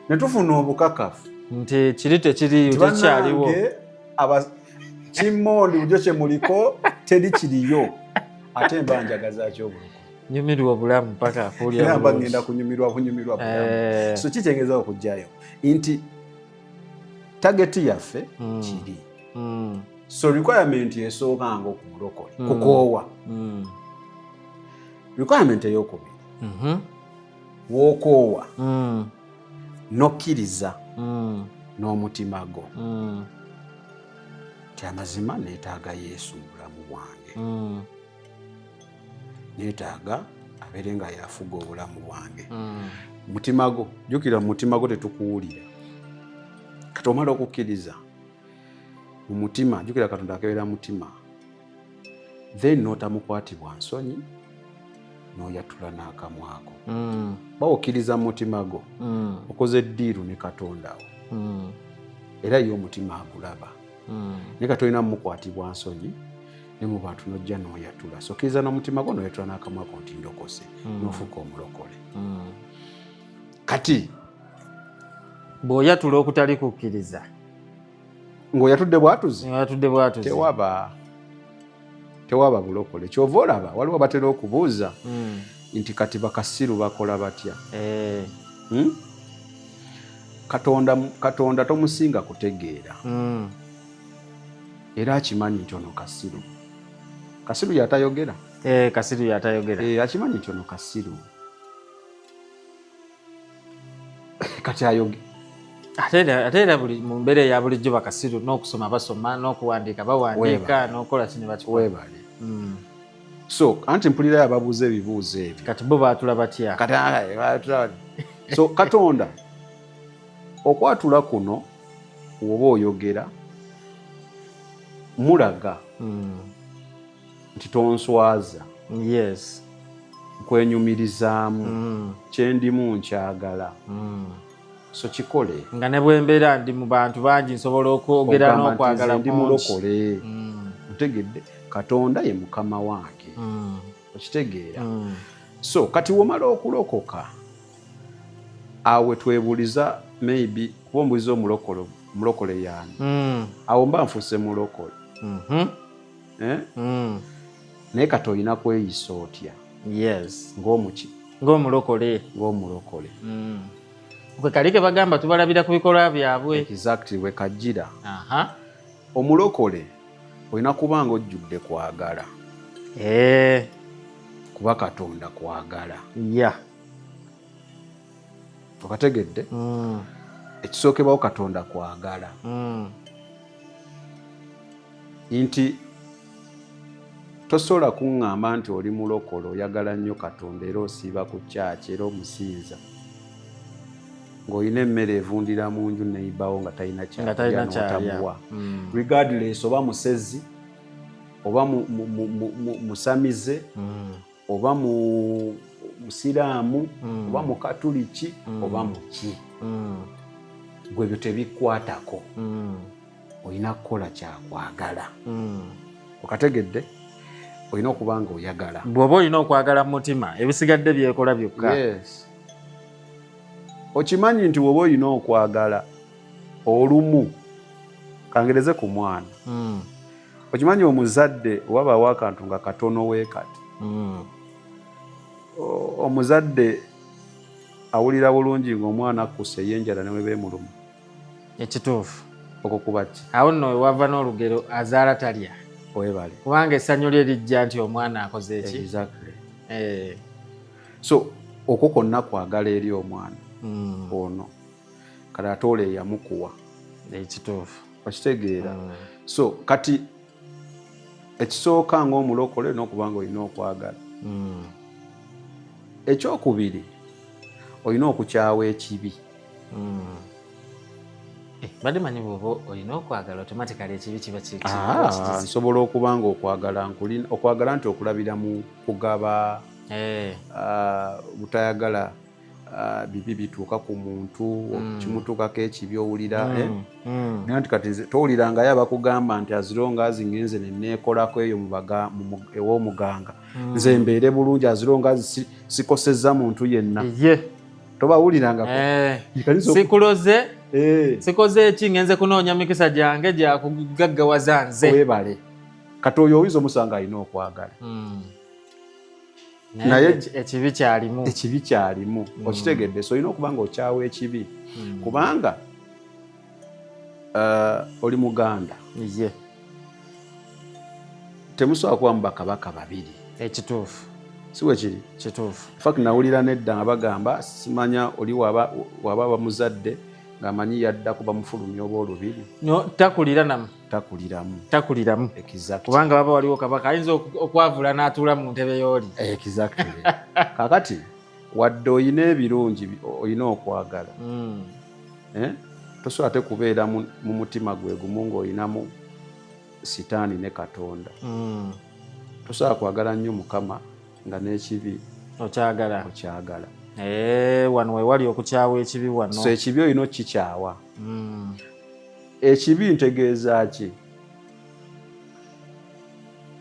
ne tufuna obukakafu nti kiri tekiriyo tekyaliwo kimmondi bujo kye muliko teri kiriyo ate mba njagaza ki obulokole? Nyumirwa obulamu paka afuulira mba ngenda kunyumirwa bulamu. So kitegeeza okujjayo nti tageti yaffe kiri. So requirement esooka nga okumulokole kukoowa. Requirement ey'okubiri w'okoowa n'okkiriza n'omutima gwo ti amazima neetaaga Yesu mu bulamu bwange, neetaaga abeere nga yafuga obulamu bwange. Mutima gwo jjukira mu mutima gwo tetukuwulira kati omala okukkiriza mu mutima jjukira Katonda akeberera mutima then n'otamukwatibwa nsonyi n'oyatula n'akamwako bawokkiriza mu mutima gwo okoze eddiiru ne Katonda wo era ye omutima agulaba ne kati olina mumukwatibwa nsonyi ne mu bantu n'ojja n'oyatula. So kkiriza n'omutima gwo n'oyatula n'akamwako nti ndokose n'ofuuka omulokole. Kati bw'oyatula okutali kukkiriza ng'oyatudde bwatuzi tewaba bulokole. Kyova olaba waliwo batera okubuuza nti kati bakasiru bakola batya? Katonda tomusinga kutegeera era akimanyi nti ono Kasiru. Kasiru yatayogera. Kasiru yatayogera. Akimanyi nti ono Kasiru kati ayogera. Ate era mu mbeera ya bulijjo Bakasiru n'okusoma basoma n'okuwandiika bawandiika n'okola kino bakikola. Weebale. So anti mpulira yababuuza ebibuuzo ebyo. Kati bo baatula batya? So Katonda okwatula kuno oba oyogera mulaga nti tonswaza. Yes. Kwenyumirizaamu kyendimu nkyagala. So kikole. Nga ne bwembeera ndi mu bantu bangi nsobola okwogera n'okwagala ndi mulokole. Ntegedde Katonda ye mukama wange. Okitegeera. So kati womala okulokoka awe twebuliza maybe kuba ombuliza omulokole yani. Awo mba nfuse mulokole. Naye kati olina kweyisa otya? Yes. Ng'omulokole. Gwe kali ke bagamba tubalabira ku bikolwa byabwe. Exactly we kajjira. Omulokole olina kuba ng'ojjudde kwagala. Kuba Katonda kwagala. Okategedde? Ekisookebwawo Katonda kwagala. Nti tosobola kuŋŋamba nti oli mulokole oyagala nnyo Katonda era osiiba ku kyaki era omusinza ng'olina emmere evundira mu nju neyibawo nga talina kyalya n'otamuwa. Regardless oba musezi oba musamize oba musiraamu oba mukatuliki oba muki, gwe ebyo tebikwatako. Olina kukola kyakwagala. Okategedde? Olina okuba nga oyagala. Bw'oba olina okwagala mu mutima ebisigadde byekola byokka. Yes. Okimanyi nti bw'oba olina okwagala olumu kangereze ku mwana. Okimanyi omuzadde wabaawo akantu nga katono weekati. Omuzadde awulira bulungi ng'omwana akkuse y'enjala ne webeemuluma. Ekituufu. Okwo kuba ki? Awo nno wewava n'olugero azaala talya. Weebale. Kubanga essanyu lye lijja nti omwana akoze eki? Exactly. So okwo konna kwagala eri omwana ono kati ate ole eyamukuwa. Ekituufu. Okitegeera? So kati ekisooka ng'omulokole n'okuba nga olina okwagala. Ekyokubiri olina okukyawa ekibi. Badde manyi bw'oba olina okwagala automatically ekibi kiba kiki? Nsobola okuba nga okwagala nti okulabira mu kugaba, butayagala bibi bituuka ku muntu, kimutuukako ekibi owulira. Naye nti kati towulirangayo abakugamba nti azironga azingenze neneekolako eyo ew'omuganga nze mbeere bulungi azironga sikosezza muntu yenna. Tobawuliranga sikuloze sikoze eki ngenze kunoonya mikisa gyange gyakugaggawaza nze. Weebale. Kati oyo oyinza omusanga alina okwagala. Naye ekibi kyalimu. Okitegedde? So olina okuba nga okyawa ekibi kubanga oli Muganda. Temusobola kuba mu bakabaka babiri. Ekituufu. Si bwe kiri? Kituufu. Fact nawulira nedda nga bagamba simanya oli waba bamuzadde ng'amanyi yadda kuba mufulumya oba olubiri. Takulira namu. Takuliramu. Exactly. Kubanga baba waliwo kabaka ayinza okwavula n'atuula mu ntebe y'oli. Exactly. Kakati wadde olina ebirungi olina okwagala. Tosobola ate kubeera mu mutima gwe gumu ng'olinamu sitaani ne Katonda. Tosobola kwagala nnyo Mukama nga n'ekibi okyagala. Wano wewali okukyawa ekibi wano. So ekibi olina okikyawa. Ekibi ntegeeza ki?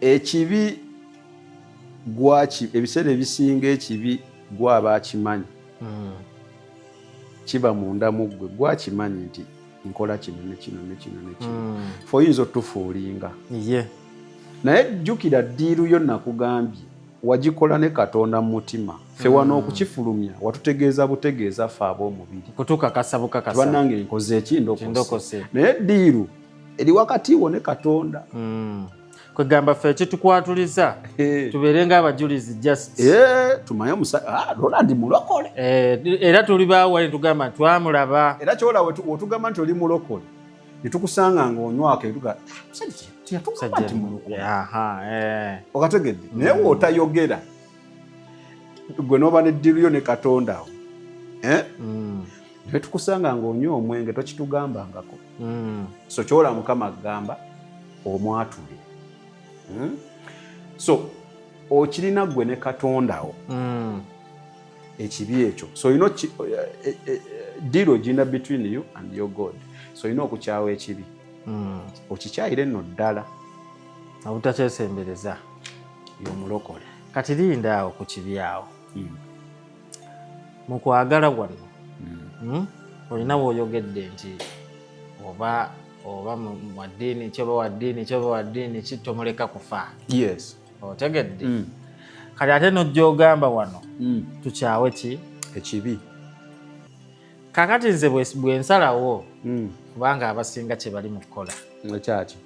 Ekibi ebiseera ebisinga ekibi gwaba akimanyi. Kiba munda mu ggwe gwakimanyi nti nkola kino ne kino ne kino ne kino. Oyinza otufuulinga. Naye jjukira ddiiru yo nakugambye wagikola ne Katonda mu mutima ffe wano okukifulumya watutegeeza butegeeza ffe ab'omubiri kutukakasa bukakasa bannange nkoze eki ndokose naye ddiiru eri wakati wo ne Katonda kwegamba ffe ekitukwatuliza tubeere ng'abajulizi just tumanye Roland mulokole era tuli baawali tugamba twamulaba era kyola wetugamba nti oli mulokole ne tukusanga ng'onywako tiyatugamba nti mulokole okategedde naye wootayogera gwe n'oba neddiru yo ne Katonda wo ne tukusanga ng'onywa omwenge tokitugambangako so kyola Mukama agamba omwatule so okirina gwe ne Katonda wo ekibi ekyo so ino deal ogina between you and your God so ino okukyawa ekibi okikyayire nno ddala obutakyesembereza y'omulokole kati linda awo ku kibi awo mu kwagala wano olina bw'oyogedde nti oba mu ddiini kyoba wa ddiini kitomuleka kufa otegedde kati ate nojja ogamba wano tukyawe ki ekibi kakati nze bwe nsalawo kubanga abasinga kye bali mu kukola ekyaki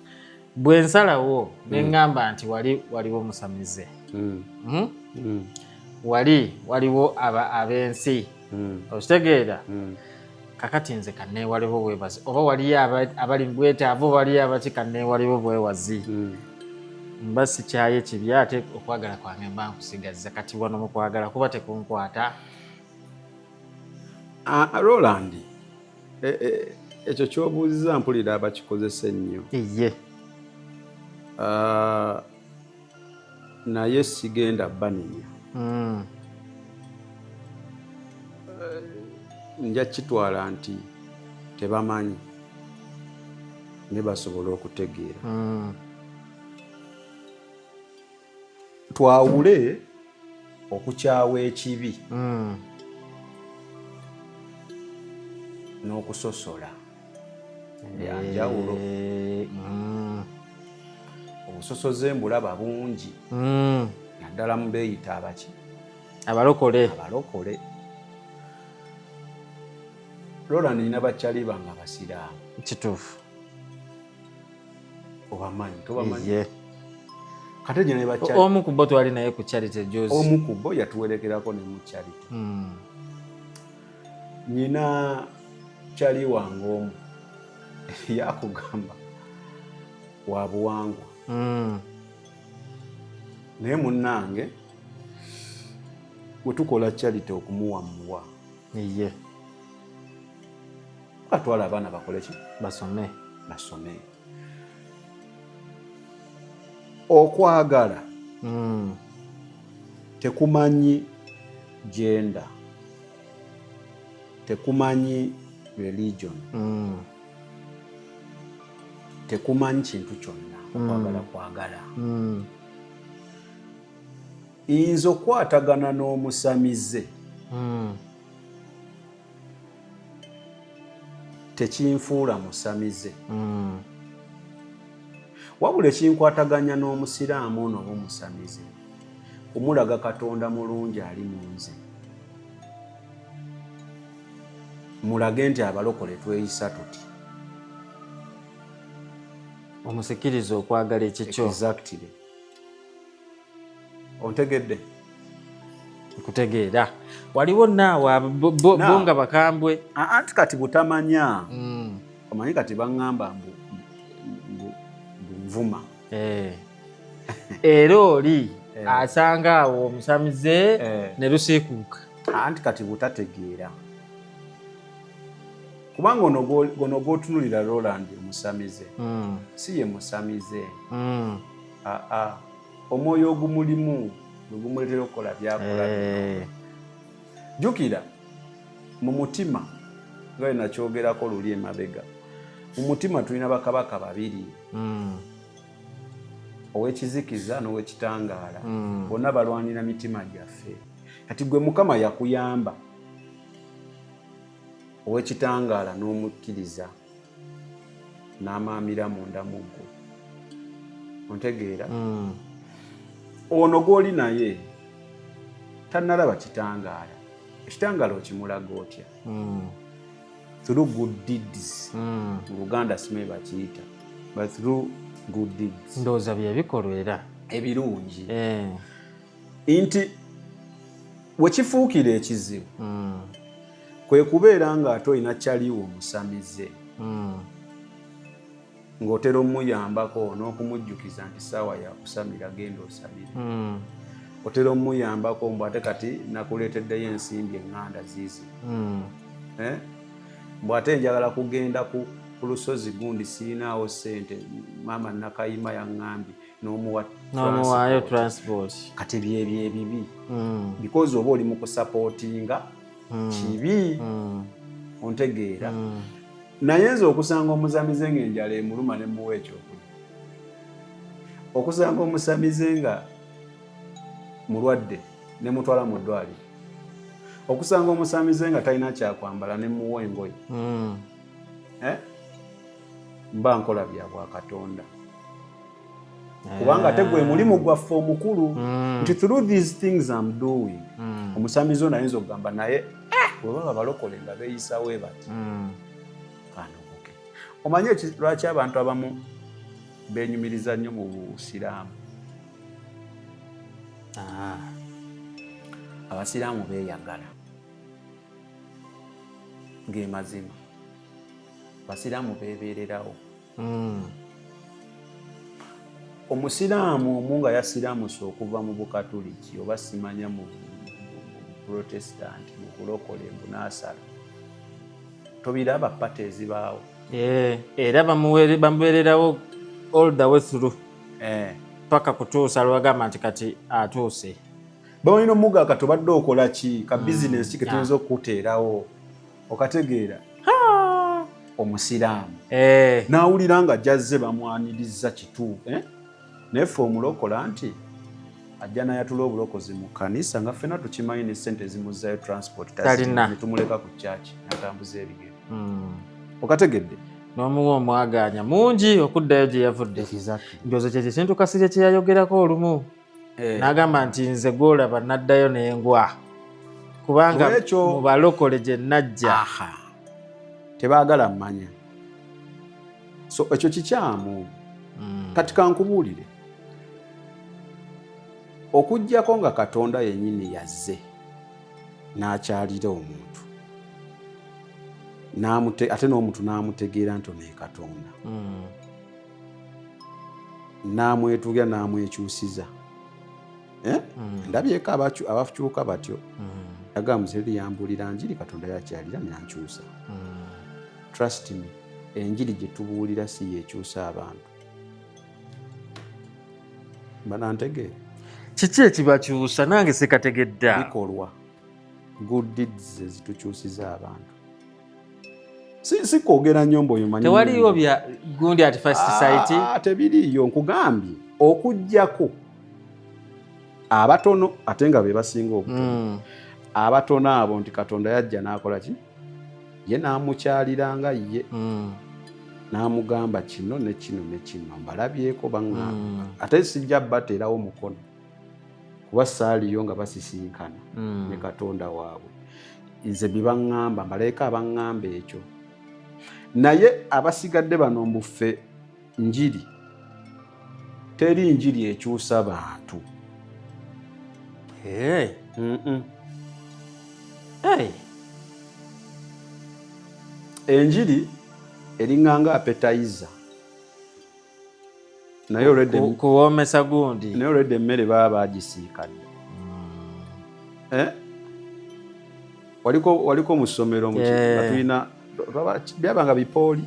bwe nsalawo ne ŋŋamba nti waliwo musamize waliwo ab'ensi okitegeera kakati nze kanneewaliwo bwebazi oba waliyo abali bwetaavu oba waliyo abaki kanneewaliwo bwewazi mba sikyaye kibi ate okwagala kwange mba nkusigazza kati wano mu kwagala kuba tekunkwata Roland ekyo kyobuuziza mpulira abakikozesa ennyo ye naye sigenda banenya nja kitwala nti tebamanyi ne basobola okutegeera twawule okukyawa ekibi n'okusosola byanjawulo obusosoze mbulaba bungi naddala mu beeyita abaki abalokole Roland nina bakyali bange abasiraamu kituufu tobamanyi kate gye ne bakyali omu ku bo twali naye ku charity jozi omu ku bo yatuwerekerako ne mu charity nyina kyali wange omu yakugamba wa buwangwa naye munnange wetukola charity okumuwamuwa ye atwala abaana bakole ki basome okwagala tekumanyi gender tekumanyi religion tekumanyi kintu kyonna kwagala yinza okukwatagana n'omusamize tekinfuula musamize wabula ekinkwataganya n'omusiraamu n'oba omusamize kumulaga Katonda mulungi ali mu nze mulage nti abalokole tweyisa tuti omusikiriza okwagala ekikyo exactly ontegedde kutegeera waliwo naawe bo nga bakambwe anti kati butamanya omanyi kati baŋŋamba nvuma era oli asanga awo omusamize ne lusiikuuka anti kati butategeera kubanga ono gw'otunulira Roland omusamize si ye musamize omwoyo ogumulimu gumuletera okukola byakola jjukira mu mutima nga nakyogerako luli emabega mu mutima tulina bakabaka babiri ow'ekizikiza n'ow'ekitangaala bonna balwanira mitima gyaffe kati gwe Mukama yakuyamba ow'ekitangaala n'omukkiriza n'amaamira munda mu ggwe ontegeera ono gw'oli naye tannalaba kitangaala. Ekitangaala okimulaga otya? Through good deeds. Mu Luganda simanyi bakiyita, but through good deeds. Ndowooza bye bikolwa era ebirungi. Nti we kifuukira ekizibu kwe kubeera ng'ate olina kyaliwo omusamize ng'otera omuyambako n'okumujjukiza nti ssaawa yakusamira genda osamire. Otera omuyambako mbu ate kati nakuleeteddeyo ensimbi eŋŋanda ziizi. Bw'ate njagala kugenda ku lusozi gundi siinaawo ssente, maama Nakayima yaŋŋambye n'omuwaayo transport. Kati byebyo ebibi because oba oli mu kusapootinga kibi. Ontegeera. Naye nze okusanga omusamize ng'enjala emuluma ne muwa ekyokulya, okusanga omusamize nga mulwadde ne mutwala mu ddwaliro, okusanga omusamize nga talina kyakwambala ne muwa engoye, mba nkola bya bwa Katonda. Kubanga ate gwe mulimu gwaffe omukulu nti through these things I'm doing. Omusamize ono ayinza okugamba naye bwe baba balokole nga beeyisawo bati kanokoke. Omanyi lwaki abantu abamu beenyumiriza nnyo mu busiraamu? Abasiraamu beeyagala ng'emazima. Abasiraamu beebeererawo. Omusiraamu omu nga yasiraamusa okuva mu Bukatuliki oba simanya mu Protestant mu kulokola embunaasala, tobiraba pata ezibaawo. Era bamubeererawo all the way through paka kutuusa lwagamba nti kati atuuse. Balina omuga kati obadde okola ki ka bizinesi ketuyinza okuteerawo, okategeera omusiraamu n'awulira nga jazze bamwaniriza kituufu. Naye ffe omulokola nti ajja n'ayatula obulokozi mu kkanisa nga ffenna tukimanyi ne ssente ezimuzzayo transport talina, ne tumuleka ku kyaki n'atambuza ebigere. Okategedde? N'omuwa omwaganya mungi okuddayo gye yavudde. Ndowooza kyekyo kintu Kasirye kye yayogerako olumu n'agamba nti nze gw'olaba n'addayo n'engwa kubanga mu balokole gye najja tebaagala mmanya. So ekyo kikyamu. Kati kankubuulire, okuggyako nga Katonda yennyini yazze n'akyalira omuntu ate n'omuntu n'amutegeera nti ono ye Katonda, n'amwetuga n'amwekyusiza. Ndabyeko abakyuka batyo. Yagamba Museveni yambuulira njiri Katonda yakyalira n'ankyusa. Trust me, enjiri gye tubuulira si yeekyusa abantu. Banantegeera. Kiki ekibakyusa? Nange sekategedda. Bikolwa. Good deeds ezitukyusiza abantu. Si kwogera nnyo mboyo manyi. Tewaliyo bya gundi at first sight. Tebiriyo, nkugambye okuggyako abatono ate nga be basinga obutono. Abatono abo nti Katonda yajja n'akola ki? Ye n'amukyaliranga ye. N'amugamba kino ne kino ne kino mbalabyeko baŋŋamba. Ate sijja bateerawo mukono kuba saaliyo nga basisinkana ne Katonda waabwe. Nze bibaŋŋamba mbaleeka abaŋŋamba ekyo. Naye abasigadde bano mbuffe njiri teri njiri ekyusa bantu. Enjiri eringanga appetizer. Naye olwedde kuwoomesa gundi. Naye olwedde emmere baba bagisiikadde. Waliko mu ssomero nga tulina byabanga bipooli.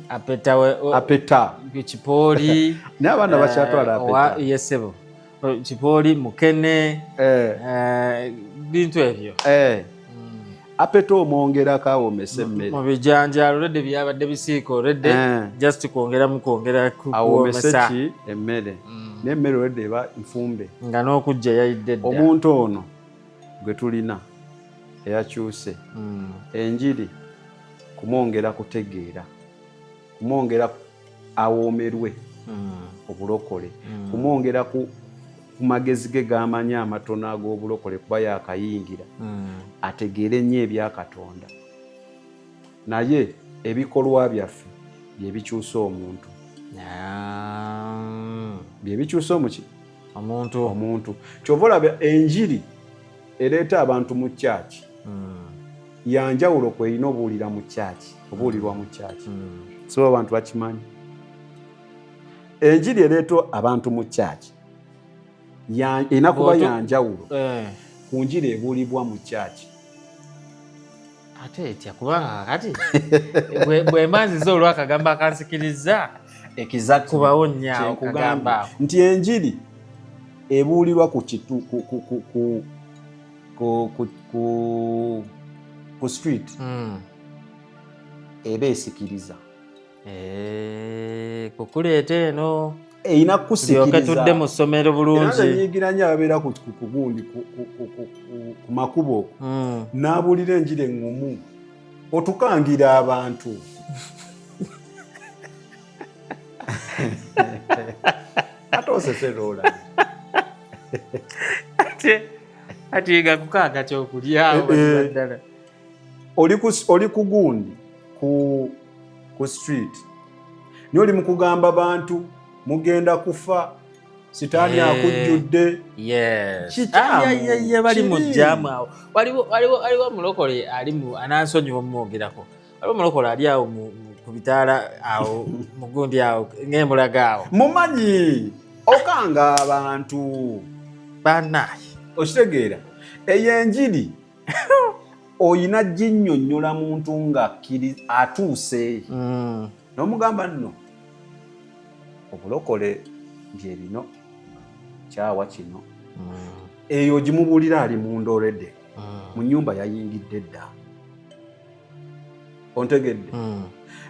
Apeta. Kipooli. N'abaana bakyatwala apeta. Yesebo. Kipooli, mukene. Bintu ebyo. Apeta omwongerako awomesa emmere. Mu bijanjaalo olwedde byabadde bisiika olwedde just kwongera awomesa ki emmere. N'emmere olwedde eba nfumbe. Nga n'okujja yayidde dda. Omuntu ono gwe tulina eyakyuse. Enjiri kumwongera kutegeera, kumwongera awoomerwe obulokole, kumwongera ku magezi ge gamanya amatono ag'obulokole kuba yakayingira ategeere nnyo ebya Katonda naye ebikolwa byaffe bye bikyusa omuntu bye bikyusa omuntu kyova olaba enjiri ereeta abantu mu kyaki yanjawulo kweyina obuulira mu kyaki obuulirwa mu kyaki so abantu bakimanyi enjiri ereeta abantu mu kyaki erina kuba yanjawulo ku njiri ebuulibwa mu kyaki ate etya kubanga kati bwe mbanziza olwakagambo akansikiriza kubawo nnyo okugamba nti enjiri ebuulirwa ku street eba esikiriza kukuleeta eno erina kusikiriza tudde mu ssomero bulungi nyigira nnyo ababeera ku gundi ku makubo okwo n'abuulira enjiri eŋŋumu otukangira abantu ate oseseroola ate nga kukaaga kyokulyawo ddala oli ku gundi ku street niyo oli mu kugamba bantu mugenda kufa sitaani akujjudde bali mu jjaamu awo waliwo omulokole anansonyiwa omumwogerako waliwo omulokole ali awo ku bitaala awo mu gundi awo ng'emulaga awo mumanyi okanga abantu bannaye okitegeera eyo enjiri oyina ginnyonnyola muntu nga atuuse n'omugamba nno obulokole bye bino kyawa kino eyo gimubuulira ali munda olwedde mu nnyumba yayingidde dda ontegedde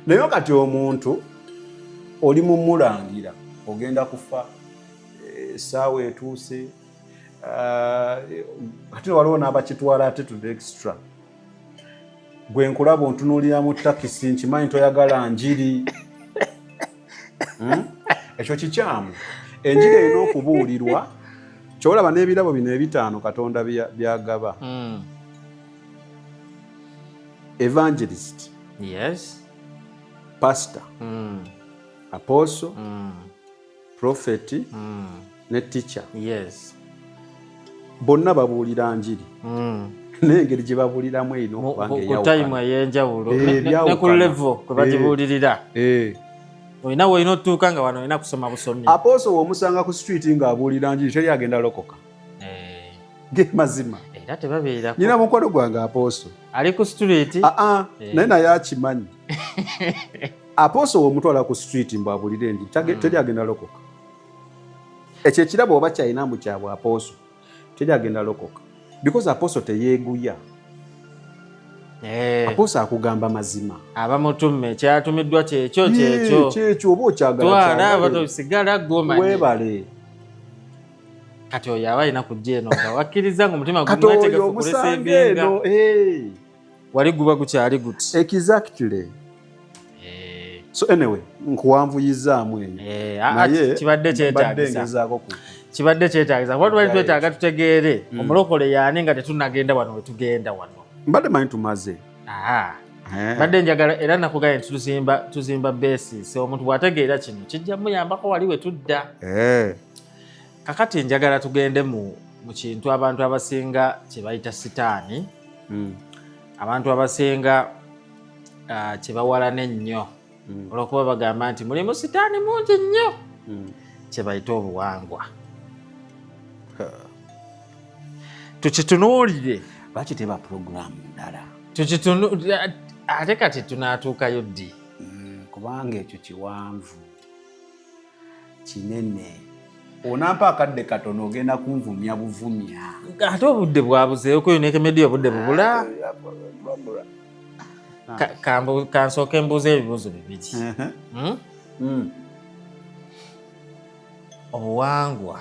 naye kati omuntu oli mumulangira ogenda kufa essaawa etuuse ate waliwo n'abakitwala ate to the extra gwe nkulaba ontunuulira mu takisi nkimanyi toyagala njiri ekyo kikyamu enjiri erina okubuulirwa kyolaba n'ebirabo bino ebitaano Katonda byagaba evangelist pastor apostle prophet ne teacher bonna babuulira njiri n'engeri gye babuuliramu erina okubanga eyawukana ey'enjawulo ne ku level kwe bagibuulirira olina weolina otuuka nga wano olina kusoma busomi apostle womusanga ku street ng'abuulira njiri teri agenda lokoka mazima era tebabeerako nina mukwano gwange apostle ali ku street naye naye akimanyi apostle womutwala ku street mbwabulira endi teri agenda lokoka ekyo ekirabo oba kyalina mbu kyabwe apostle teri agenda lokoka because apostle teyeeguya apostle akugamba mazima abamutume kyatumiddwa kyekyo oba okyagalasigala webale kati oyo aba alina kujja eno nga wakkiriza nga omutima gumwetegefu kulesevinga wali guba gukyali guti exactly so anyway nkuwanvuyizaamu eyo kibadde kyetaagisa kuba tubali twetaaga tutegeere omulokole yaani nga tetunagenda wano wetugenda wano mbadde manyi tumaze badde njagala era nakugaya nti tuzimba basis omuntu bw'ategeera kino kijja muyambako wali wetudda kakati njagala tugende mu kintu abantu abasinga kye bayita sitaani abantu abasinga kye bawalana ennyo olwokuba bagamba nti mulimu sitaani mungi nnyo kye bayita obuwangwa tukitunuulire lwaki teba puroguramu ndala ate kati tunaatuukayo ddi kubanga ekyo kiwanvu kinene onampa akadde katono ogenda kunvumya buvumya ate obudde bwabuzeeyo ku Unique Media obudde bubula kansooke mbuuza ebibuuzo bibiri obuwangwa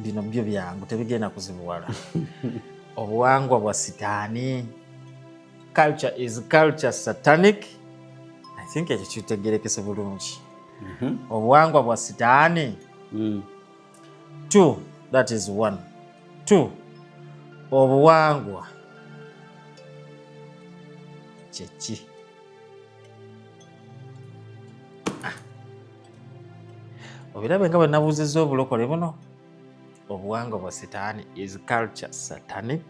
bino byo byangu tebigenda kuzibuwala obuwangwa bwa sitaani culture is culture satanic I think ekyo kitegerekese bulungi obuwangwa bwa sitaani 2 that is 1 2 obuwangwa kyeki obirabe nga bwe nabuuzizza obulokole buno obuwangwa bwa sitaani is culture satanic.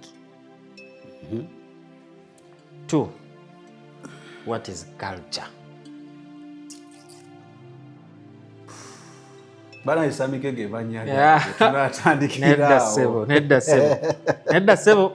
2 what is culture? Bana isamike ge banyaga tunatandikira nedda sebo